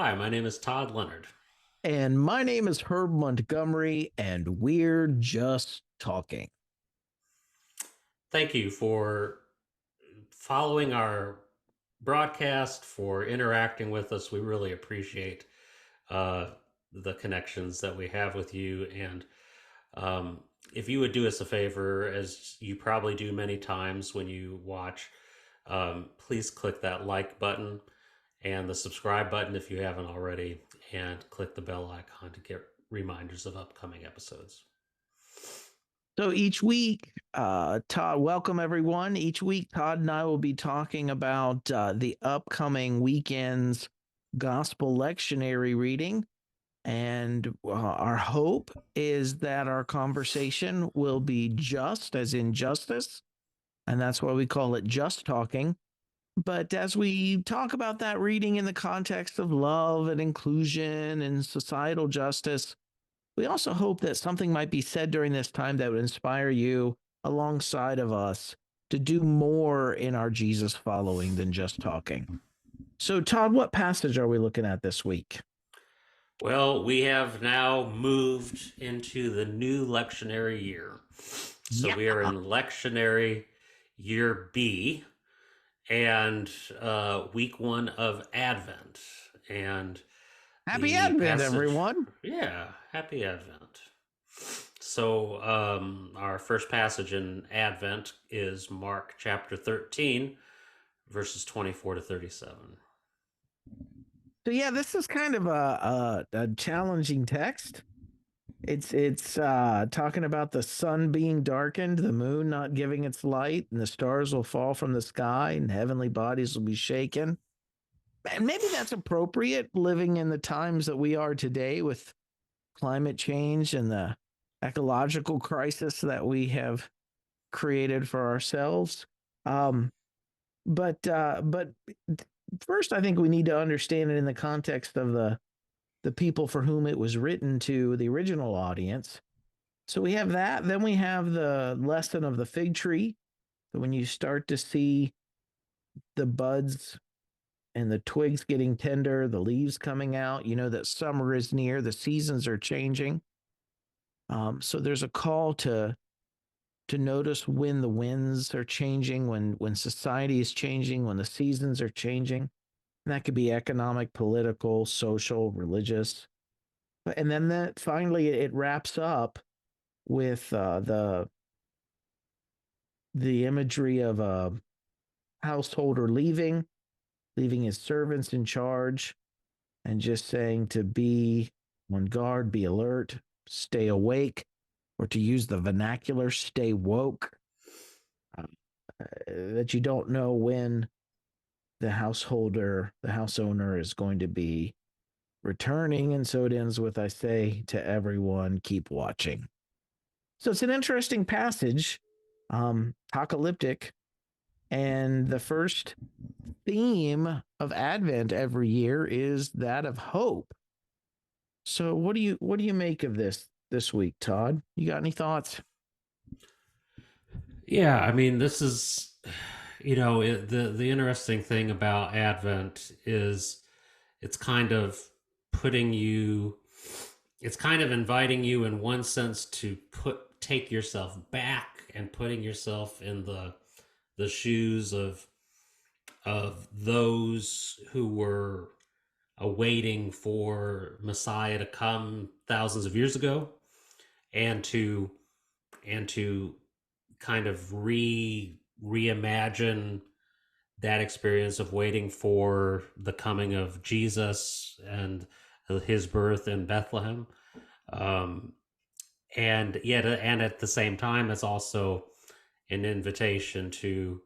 Hi, my name is Todd Leonard. And my name is Herb Montgomery, and we're just talking. Thank you for following our broadcast, for interacting with us. We really appreciate uh, the connections that we have with you. And um, if you would do us a favor, as you probably do many times when you watch, please click that like button and the subscribe button if you haven't already, and click the bell icon to get reminders of upcoming episodes. So each week, Todd, welcome everyone. Each week, Todd and I will be talking about the upcoming weekend's gospel lectionary reading. And our hope is that our conversation will be just, as in justice. And that's why we call it just talking. But as we talk about that reading in the context of love and inclusion and societal justice, we also hope that something might be said during this time that would inspire you alongside of us to do more in our Jesus following than just talking. So, Todd, what passage are we looking at this week? Well, we have now moved into the new lectionary year. So Yeah. we are in lectionary year B and week one of Advent. And Happy the Advent, passage, everyone. yeah, happy Advent. So our first passage in Advent is Mark chapter 13, verses 24 to 37. So, yeah, this is kind of a challenging text. It's talking about the sun being darkened, the moon not giving its light, and the stars will fall from the sky, and heavenly bodies will be shaken. And maybe that's appropriate living in the times that we are today with climate change and the ecological crisis that we have created for ourselves. Um, but first, I think we need to understand it in the context of the people for whom it was written to, the original audience. So we have that. Then we have the lesson of the fig tree. When you start to see the buds and the twigs getting tender, the leaves coming out, you know that summer is near, the seasons are changing. So there's a call to notice when the winds are changing, when society is changing, when the seasons are changing. And that could be economic, political, social, religious. And then that finally it wraps up with the imagery of a householder leaving his servants in charge, and just saying to be on guard, be alert, stay awake, or to use the vernacular, stay woke. Uh, that you don't know when the house owner is going to be returning. And so it ends with, I say to everyone, keep watching. So it's an interesting passage, apocalyptic. And the first theme of Advent every year is that of hope. So what do you make of this week, Todd? You got any thoughts? Yeah, I mean, this is, the interesting thing about Advent is it's kind of putting you, it's kind of inviting you in one sense to take yourself back and putting yourself in the shoes of those who were awaiting for Messiah to come thousands of years ago, and to kind of reimagine that experience of waiting for the coming of Jesus and his birth in Bethlehem. Um, and yet, and at the same time, it's also an invitation to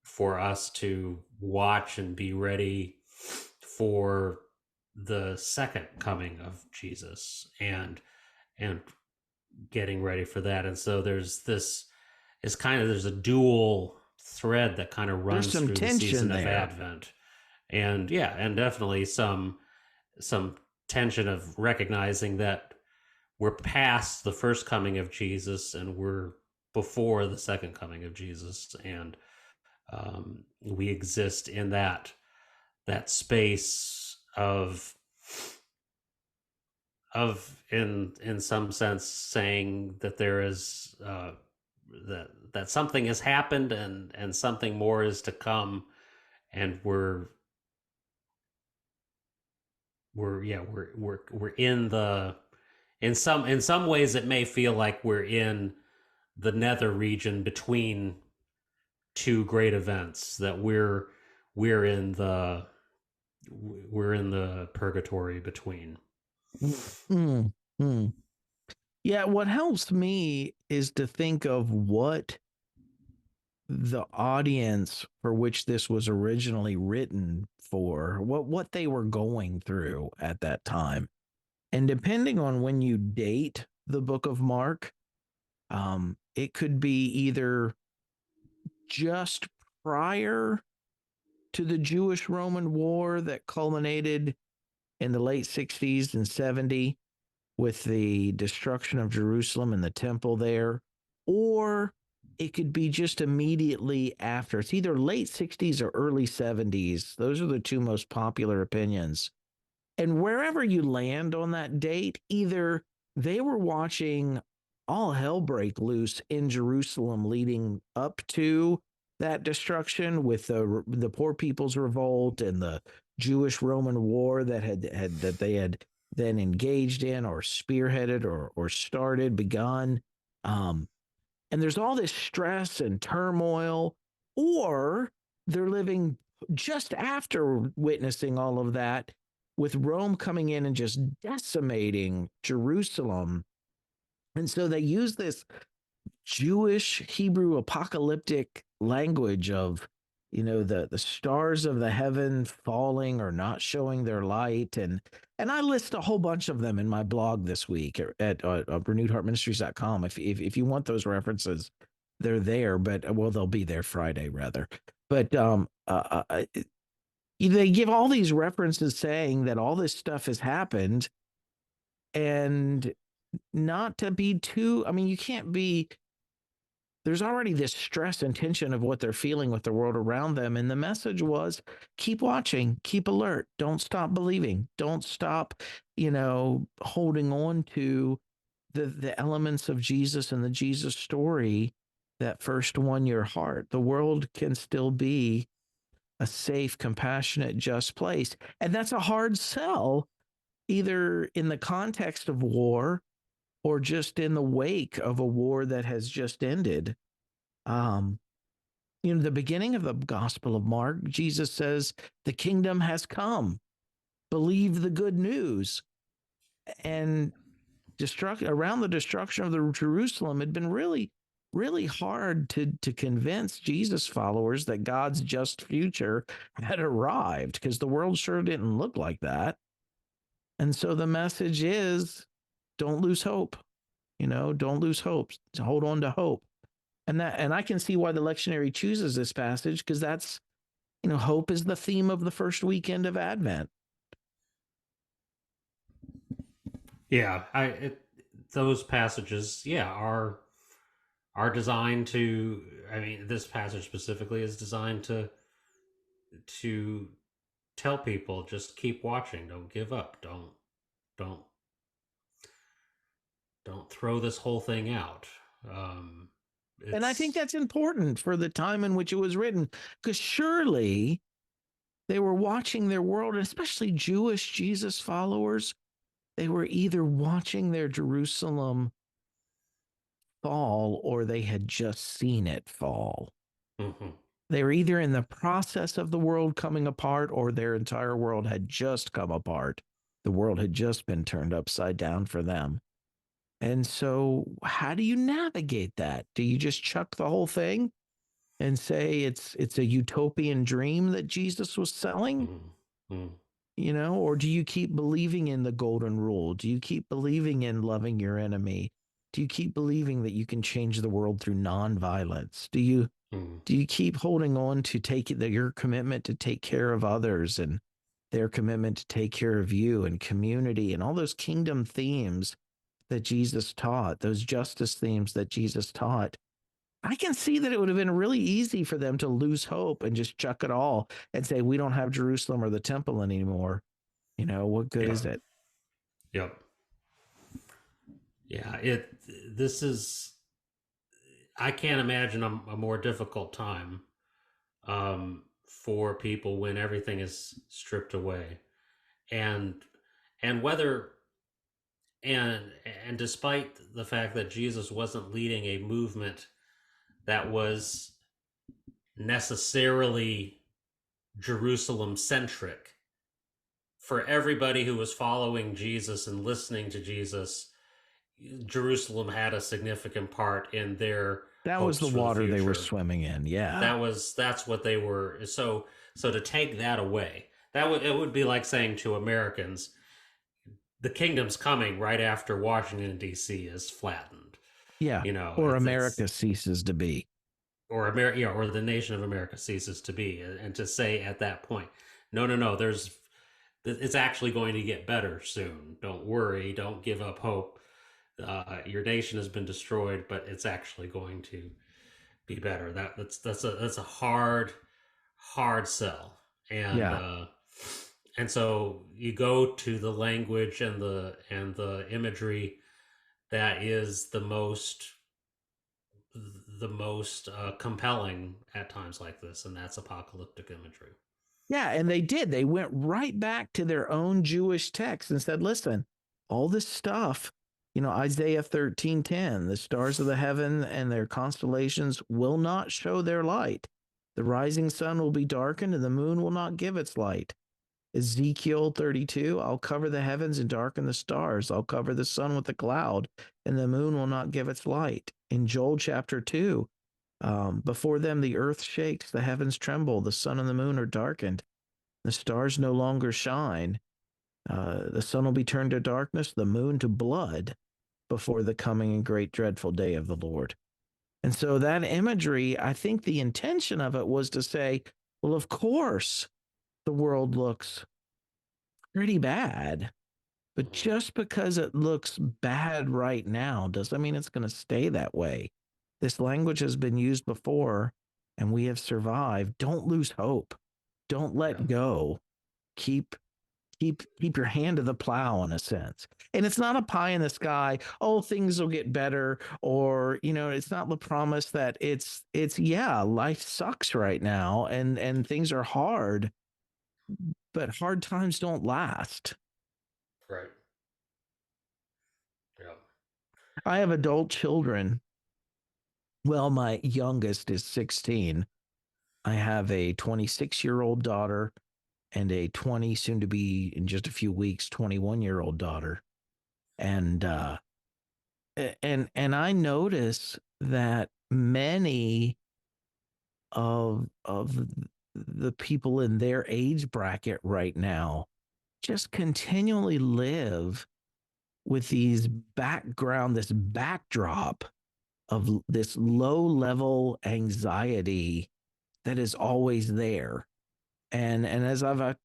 for us to watch and be ready for the second coming of Jesus, and getting ready for that. And so there's a dual thread that kind of There's runs some through the tension season of there. Advent. And yeah, and definitely some tension of recognizing that we're past the first coming of Jesus and we're before the second coming of Jesus, and we exist in that space of in some sense saying that there is that something has happened and something more is to come, and we're in the in some ways it may feel like we're in the nether region between two great events, that we're in the we're in the purgatory between. Mm-hmm. Yeah, what helps me is to think of what the audience for which this was originally written for, what they were going through at that time. And depending on when you date the book of Mark, it could be either just prior to the Jewish Roman War that culminated in the late 60s and 70 with the destruction of Jerusalem and the temple there, or it could be just immediately after. It's either late 60s or early 70s. Those are the two most popular opinions. And wherever you land on that date, either they were watching all hell break loose in Jerusalem leading up to that destruction with the poor people's revolt and the Jewish Roman war that they had then engaged in or spearheaded or started, begun. Um, and there's all this stress and turmoil, or they're living just after witnessing all of that with Rome coming in and just decimating Jerusalem. And so they use this Jewish Hebrew apocalyptic language of, the stars of the heaven falling or not showing their light. And I list a whole bunch of them in my blog this week at renewedheartministries.com. If you want those references, they're there, but well, they'll be there Friday rather. But they give all these references saying that all this stuff has happened, and not to be too, I mean, you can't be, there's already this stress and tension of what they're feeling with the world around them. And the message was keep watching, keep alert, don't stop believing, don't stop, holding on to the elements of Jesus and the Jesus story that first won your heart. The world can still be a safe, compassionate, just place. And that's a hard sell, either in the context of war or just in the wake of a war that has just ended. Um, the beginning of the Gospel of Mark, Jesus says, the kingdom has come. Believe the good news. And around the destruction of the Jerusalem had been really, really hard to convince Jesus followers that God's just future had arrived, because the world sure didn't look like that. And so the message is don't lose hope. Don't lose hope. Hold on to hope. And I can see why the lectionary chooses this passage, because that's, hope is the theme of the first weekend of Advent. Yeah, those passages, yeah, are designed to. I mean, this passage specifically is designed to tell people just keep watching, don't give up, don't don't throw this whole thing out. Um, And I think it's that's important for the time in which it was written, because surely they were watching their world, and especially Jewish Jesus followers. They were either watching their Jerusalem fall or they had just seen it fall. mhm. They were either in the process of the world coming apart or their entire world had just come apart. The world had just been turned upside down for them. And so, how do you navigate that? Do you just chuck the whole thing and say it's a utopian dream that Jesus was selling? Mm, mm, Or do you keep believing in the golden rule? Do you keep believing in loving your enemy? Do you keep believing that you can change the world through nonviolence? mm, Do you keep holding on to your commitment to take care of others and their commitment to take care of you and community and all those kingdom themes that Jesus taught, those justice themes that Jesus taught? I can see that it would have been really easy for them to lose hope and just chuck it all and say, we don't have Jerusalem or the temple anymore. What good Yeah. is it? Yep. Yeah. This is, I can't imagine a more difficult time for people when everything is stripped away. And, and whether, and despite the fact that Jesus wasn't leading a movement that was necessarily Jerusalem centric, for everybody who was following Jesus and listening to Jesus, Jerusalem had a significant part in their That was hopes the for the water they were future. swimming in. Yeah. That's what they were. So to take that away, that would it would be like saying to Americans, the kingdom's coming right after Washington D.C. is flattened. Yeah. You know, Or it's America ceases to be. or America, yeah, or the nation of America ceases to be, and to say at that point, no, no, no, it's actually going to get better soon. Don't worry, don't give up hope. Your nation has been destroyed, but it's actually going to be better. That's a hard sell, and Yeah. uh, and so you go to the language and the imagery that is the most compelling at times like this, and that's apocalyptic imagery. Yeah. And they did. They went right back to their own Jewish text and said, listen, all this stuff, Isaiah 13:10, the stars of the heaven and their constellations will not show their light. The rising sun will be darkened and the moon will not give its light. Ezekiel 32, I'll cover the heavens and darken the stars. I'll cover the sun with a cloud, and the moon will not give its light. In Joel chapter 2, before them the earth shakes, the heavens tremble, the sun and the moon are darkened, the stars no longer shine. The sun will be turned to darkness, the moon to blood before the coming and great dreadful day of the Lord. And so that imagery, I think the intention of it was to say, well, of course, the world looks pretty bad. But Mhm. just because it looks bad right now doesn't mean it's going to stay that way. This language has been used before and we have survived. Don't lose hope. Don't Yeah, let go. Keep keep your hand to the plow in a sense. And it's not a pie in the sky, oh things will get better, or it's not the promise that it's yeah, life sucks right now and things are hard, but hard times don't last. right. Yeah. I have adult children. Well, my youngest is 16. I have a 26-year-old daughter and a 20, soon to be in just a few weeks, 21-year-old daughter. And and I notice that many of the people in their age bracket right now just continually live with this backdrop of this low level anxiety that is always there. And as I've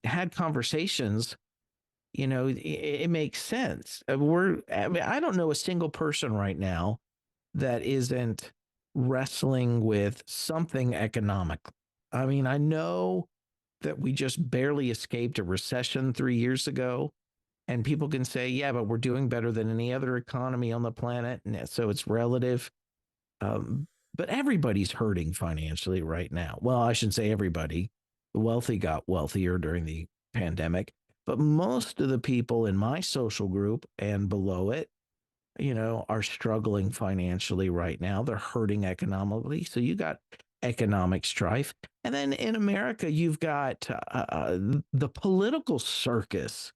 had conversations, it makes sense. I don't know a single person right now that isn't wrestling with something economic. I mean, I know that we just barely escaped a recession 3 years ago. And people can say, yeah, but we're doing better than any other economy on the planet. And so it's relative. Um, but everybody's hurting financially right now. Well, I shouldn't say everybody. The wealthy got wealthier during the pandemic, but most of the people in my social group and below it, are struggling financially right now. They're hurting economically. So you got economic strife. And then in America, you've got the political circus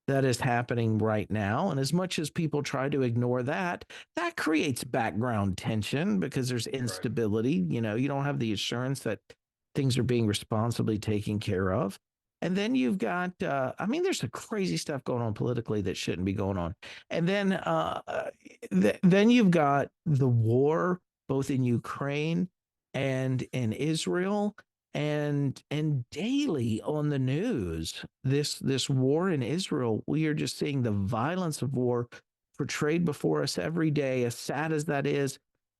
that is happening right now. And as much as people try to ignore that, that creates background tension because there's Right. instability. You don't have the assurance that things are being responsibly taken care of. And then you've got, I mean, there's some crazy stuff going on politically that shouldn't be going on. And then, then you've got the war, both in Ukraine and in Israel, and daily on the news, this war in Israel, we are just seeing the violence of war portrayed before us every day, as sad as that is.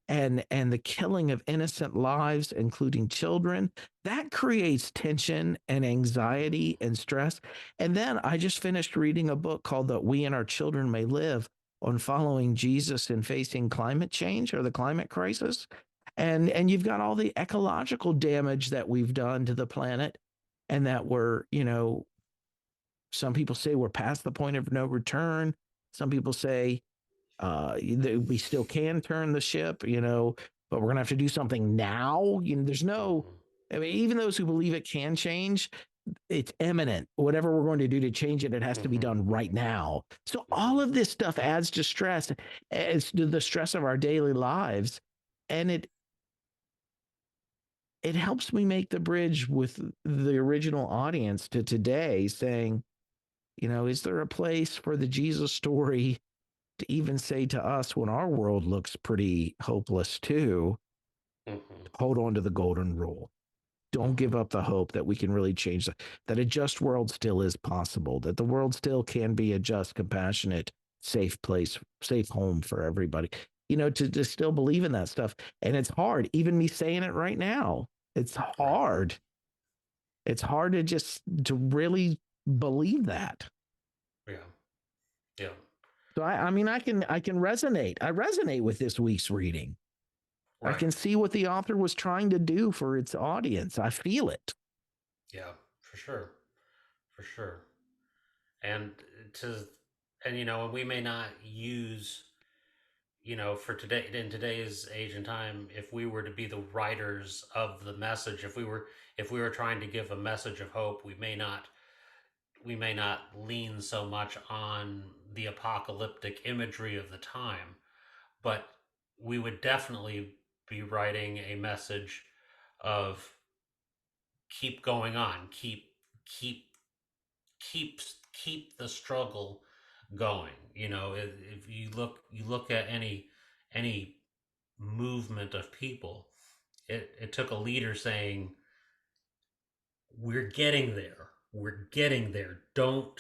and the killing of innocent lives, including children, that creates tension and anxiety and stress. And then I just finished reading a book called "That We and Our Children May Live" on following Jesus and facing climate change or the climate crisis. And you've got all the ecological damage that we've done to the planet, and that we're, some people say we're past the point of no return. Some people say we still can turn the ship, but we're gonna have to do something now. There's no, Mhm. I mean, even those who believe it can change, it's imminent. Whatever we're going to do to change it, it has to be Mhm. done right now. So all Mhm. of this stuff adds to stress, adds to the stress of our daily lives, and it helps me make the bridge with the original audience to today, saying, is there a place for the Jesus story to even say to us when our world looks pretty hopeless too? Mhm. Hold on to the golden rule. Don't give Mhm. up the hope that we can really change that a just world still is possible, that the world still can be a just, compassionate, safe place, safe home for everybody. To still believe in that stuff. And it's hard, even me saying it right now. It's Right. hard. It's hard to really believe that. Yeah. Yeah. So I mean, I can resonate. I resonate with this week's reading. I Right. can see what the author was trying to do for its audience. I feel it. Yeah. For sure. For sure. And to and and we may not use, for today, in today's age and time, if we were to be the writers of the message, if we were trying to give a message of hope, we may not lean so much on the apocalyptic imagery of the time, but we would definitely be writing a message of keep going on, keep keep keep the struggle going. If you look at any movement of people, it took a leader saying, we're getting there, don't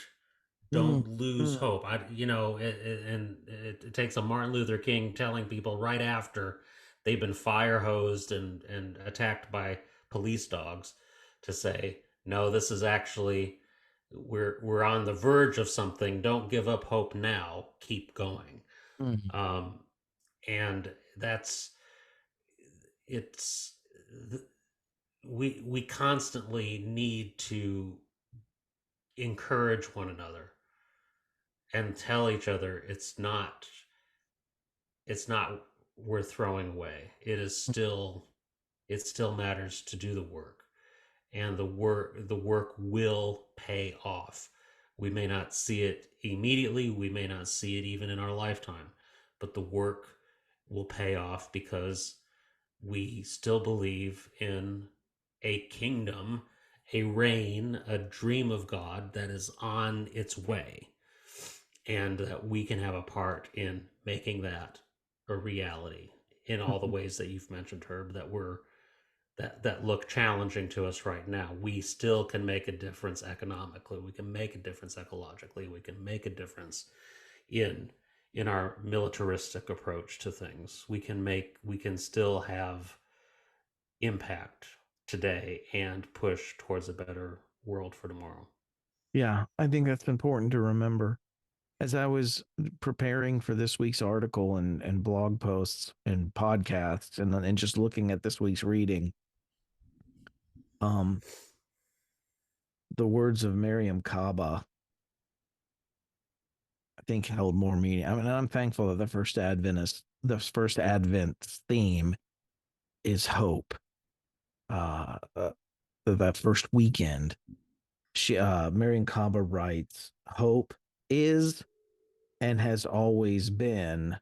Mm, lose mm, hope. And it takes a Martin Luther King telling people right after they've been fire hosed and attacked by police dogs to say, no, this is actually, we're on the verge of something. Don't give up hope now. Keep going. mm, Um, and that's it's we constantly need to encourage one another and tell each other it's not worth throwing away. It still matters to do the work, and the work will pay off. We may not see it immediately, we may not see it even in our lifetime, but the work will pay off because we still believe in a kingdom, a reign, a dream of God that is on its way, and that we can have a part in making that a reality in all the mm. ways that you've mentioned, Herb, that look challenging to us right now. We still can make a difference economically. We can make a difference ecologically. We can make a difference in in our militaristic approach to things. We can still have impact today and push towards a better world for tomorrow. Yeah, I think that's important to remember. As I was preparing for this week's article and blog posts and podcasts and just looking at this week's reading, um, the words of Miriam Kaba, I think held more meaning. I mean, I'm thankful that the first Advent theme is hope. Uh, uh that first weekend, Miriam Kaba writes, "Hope is and has always been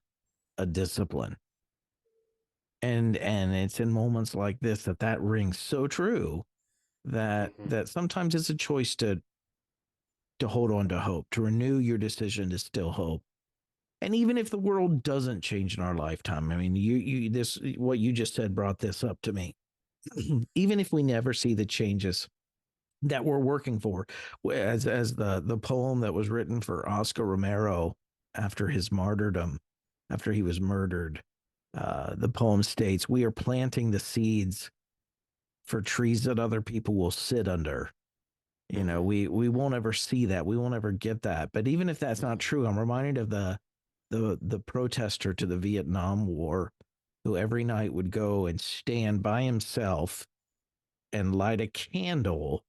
a discipline." And it's in moments like this that rings so true, that Mm-hmm. that sometimes it's a choice to hold on to hope, to renew your decision to still hope. And even if the world doesn't change in our lifetime, I mean, you this what you just said brought this up to me. Even if we never see the changes that we're working for, as the poem that was written for Oscar Romero after his martyrdom, after he was murdered, The poem states, "We are planting the seeds for trees that other people will sit under." You know, Mhm. we won't ever see that. We won't ever get that. But even if that's not Mhm. true, I'm reminded of the protester to the Vietnam War who every night would go and stand by himself and light a candle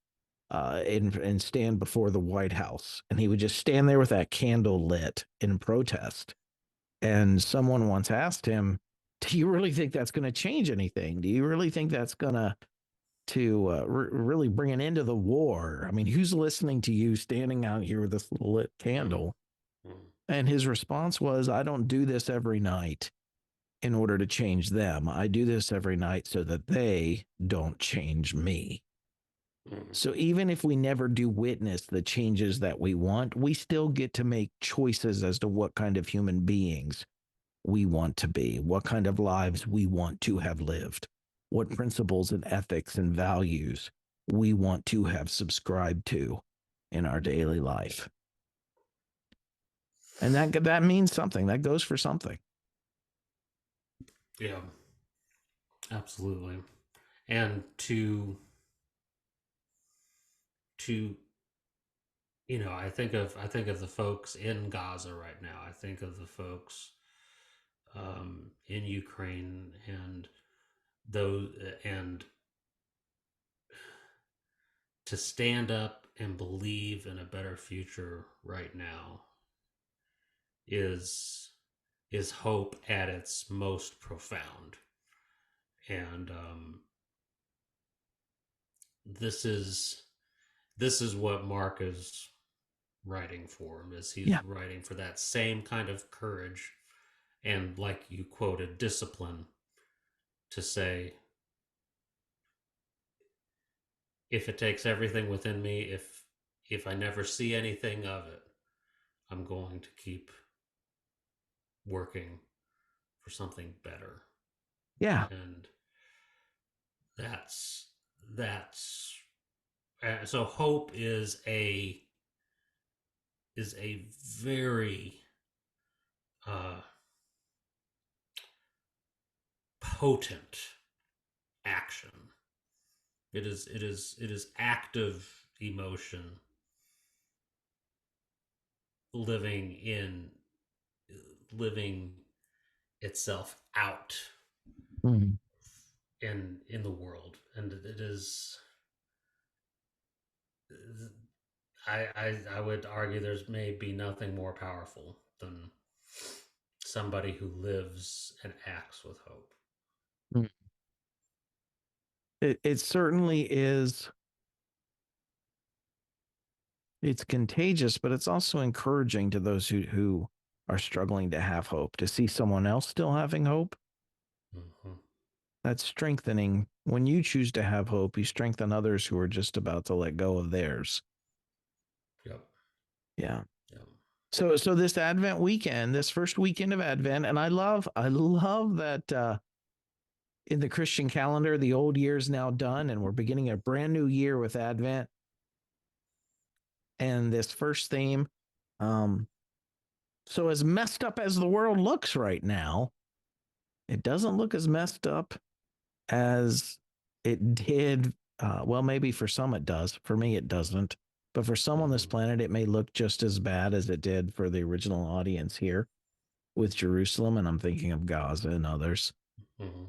and stand before the White House. And he would just stand there with that candle lit in protest. And someone once asked him, "Do you really think that's going to change anything? Do you really think that's going to really bring an end to the war? I mean, who's listening to you standing out here with this little lit Mhm. candle?" Mhm. And his response was, "I don't do this every night in order to change them. I do this every night so that they don't change me." Mhm. So even if we never do witness the changes that we want, we still get to make choices as to what kind of human beings we want to be, what kind of lives we want to have lived, what principles and ethics and values we want to have subscribed to in our daily life. And that means something. That goes for something. Yeah, absolutely. And to I think of the folks in Gaza right now. I think of the folks in Ukraine and those and to stand up and believe in a better future right now is hope at its most profound. And this is what Mark is writing for. Is he's Yeah. writing for that same kind of courage and, like you quoted, discipline to say, if it takes everything within me, if I never see anything of it, I'm going to keep working for something better. Yeah. And that's that's so hope is a very uh, potent action. It is active emotion living in living itself out Mhm. in the world, and it is. I would argue there's maybe nothing more powerful than somebody who lives and acts with hope. Mm. It certainly is. It's contagious, but it's also encouraging to those who are struggling to have hope, to see someone else still having hope. Mm-hmm. That's strengthening. When you choose to have hope, you strengthen others who are just about to let go of theirs. Yep. Yeah. Yep. So this Advent weekend, this first weekend of Advent, and I love that in the Christian calendar, the old year is now done, and we're beginning a brand new year with Advent. And this first theme, um, so as messed up as the world looks right now, it doesn't look as messed up as it did. Well, maybe for some it does. For me, it doesn't. But for some on this Mm-hmm. planet, it may look just as bad as it did for the original audience here with Jerusalem. And I'm thinking of Gaza and others. Mm-hmm.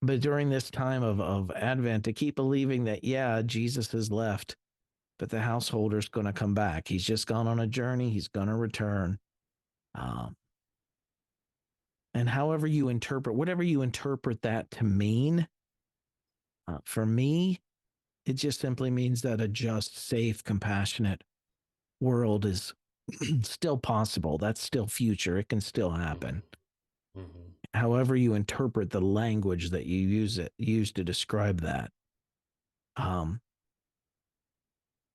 But during this time of Advent, to keep believing that, yeah, Jesus has left, but the householder's going to come back. He's just gone on a journey. He's going to return. Um, and however you interpret, whatever you interpret that to mean, for me, it just simply means that a just, safe, compassionate world is still possible. That's still future. It can still happen. Mm-hmm. Mm-hmm. However you interpret the language that you use to describe that. Um,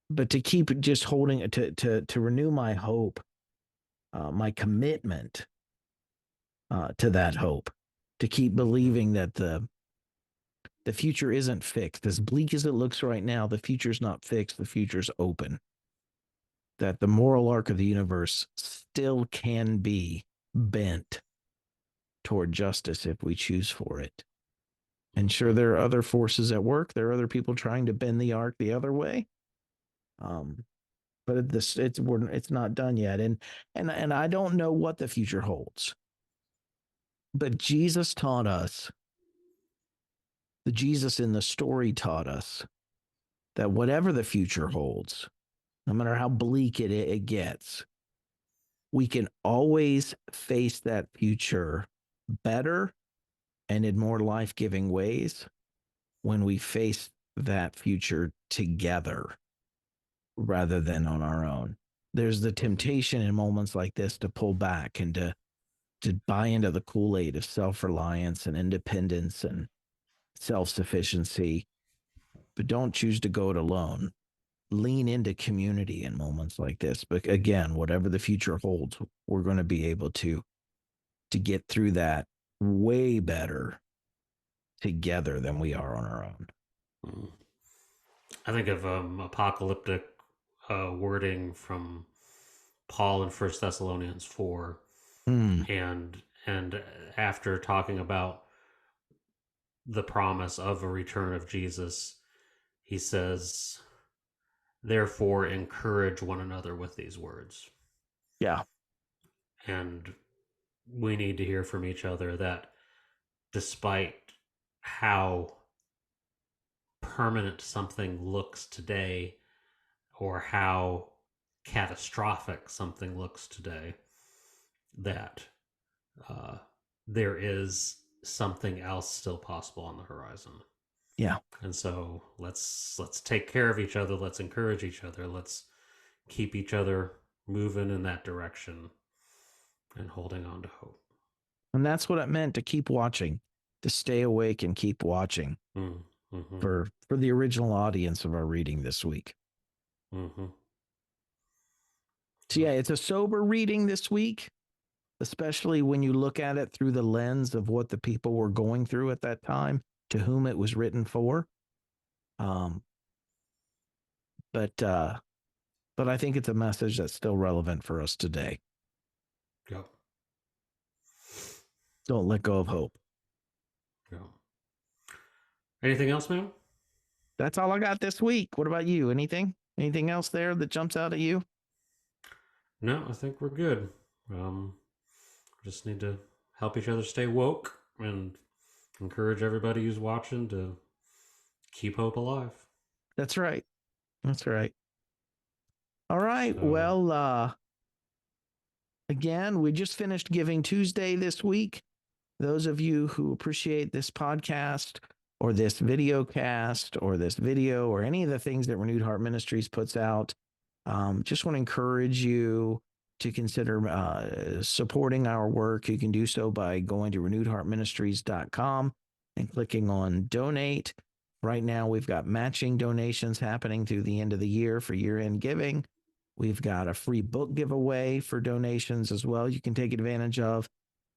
but to keep just holding to renew my hope, my commitment to that hope, to keep Mm-hmm. believing that the future isn't fixed. As bleak as it looks right now, the future's not fixed. The future's open. That the moral arc of the universe still can be bent toward justice if we choose for it. And sure, there are other forces at work. There are other people trying to bend the arc the other way. But it's not done yet. And I don't know what the future holds. But Jesus taught us, the Jesus in the story taught us that whatever the future holds, no matter how bleak it gets, we can always face that future better and in more life-giving ways when we face that future together rather than on our own. There's the temptation in moments like this to pull back and to buy into the Kool-Aid of self-reliance and independence and self-sufficiency, but don't choose to go it alone. Lean into community in moments like this. But again, whatever the future holds, we're going to be able to get through that way better together than we are on our own. I think of apocalyptic wording from Paul in 1 Thessalonians 4, and after talking about the promise of a return of Jesus, he says, therefore encourage one another with these words. Yeah. And we need to hear from each other that despite how permanent something looks today or how catastrophic something looks today, that there is something else still possible on the horizon. Yeah. And so let's take care of each other. Let's encourage each other. Let's keep each other moving in that direction and holding on to hope. And that's what it meant to keep watching, to stay awake and keep watching for the original audience of our reading this week. So yeah, it's a sober reading this week, especially when you look at it through the lens of what the people were going through at that time, to whom it was written for. But I think it's a message that's still relevant for us today. Yep. Don't let go of hope. Yep. Anything else, man? That's all I got this week. What about you? Anything else there that jumps out at you? No, I think we're good. Just need to help each other stay woke and encourage everybody who's watching to keep hope alive. That's right. That's right. All right. Well, again, we just finished Giving Tuesday this week. Those of you who appreciate this podcast or this video cast or this video or any of the things that Renewed Heart Ministries puts out, just want to encourage you to consider supporting our work. You can do so by going to renewedheartministries.com and clicking on donate. Right now, we've got matching donations happening through the end of the year for year-end giving. We've got a free book giveaway for donations as well. You can take advantage of.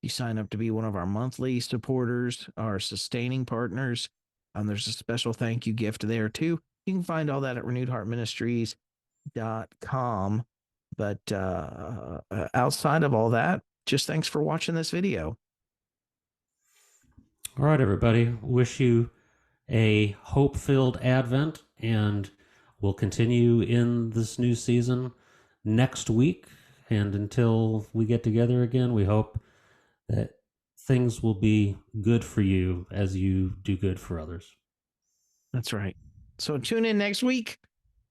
You sign up to be one of our monthly supporters, our sustaining partners. There's a special thank you gift there too. You can find all that at renewedheartministries.com. But outside of all that, just thanks for watching this video. All right, everybody. Wish you a hope-filled Advent, and we'll continue in this new season next week. And until we get together again, we hope that things will be good for you as you do good for others. That's right. So tune in next week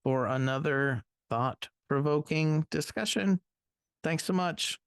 for another thought-provoking discussion. Thanks so much.